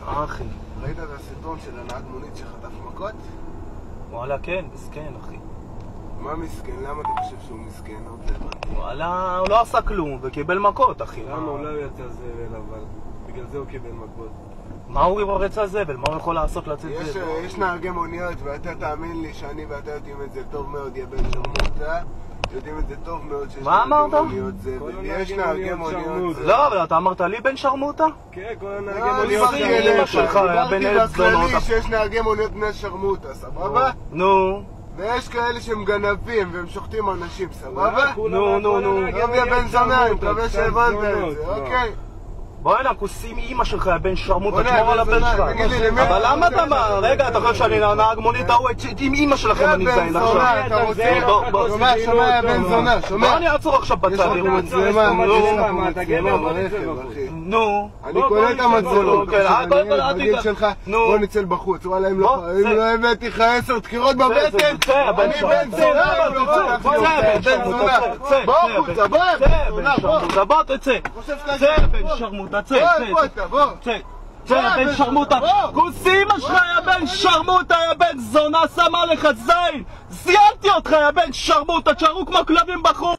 אחי. ראית את הסרטון של הנהג מונית שחטף מכות? וואלה, כן, מסכן, אחי. מה מסכן? למה אתה חושב שהוא מסכן? וואלה, הוא לא עשה כלום וקיבל מכות, אחי. למה? הוא לא יצא זבל, אבל בגלל זה הוא קיבל מכות. מה הוא יצא זבל? מה הוא יכול לעשות לצאת זבל? יש נהגי מוניות, ואתה תאמין לי שאני ואתה יודעים את זה טוב מאוד, יא בן שרמוטה. יודעים את זה טוב מאוד שיש נהגי מוניות זבל. יש נהגי מוניות זבל. לא, אבל אתה אמרת לי בן שרמוטה? כן, כל הנהגי מוניות זבל. אמא שלך היה בן אלף זונות. דיברתי בכללי שיש נהגי מוניות בני שרמוטה, סבבה? נו. ויש כאלה שהם גנבים והם שוחטים אנשים, סבבה? נו. יא בן זונה, אני מקווה שהבנת את זה, אוקיי? בוא הנה, כוסים אמא שלך, יא בן שרמוטה, תשמור על הבן שלך. אבל למה אתה מה? רגע, אתה חושב שאני נהג מונית ההוא עם אמא שלכם אני מזיין עכשיו. אתה רוצה? שומע, יא בן זונה, שומע? בוא אני אעצור עכשיו בצד, יש מצלמה, נו. אני קולט את המצלמות, בגיל שלך, בוא נצא בחוץ, וואלה, אם לא הבאתי לך 10 דקירות בבטן, אני בן זונה, בוא החוצה, בוא תצא, בן שרמוטה, צא, בן שרמוטה, כוסי אמא שלך, יא בן שרמוטה, יא בן זונה, שמה לך זין, זיינתי אותך, יא בן שרמוטה, תשארו כמו כלבים בחוץ.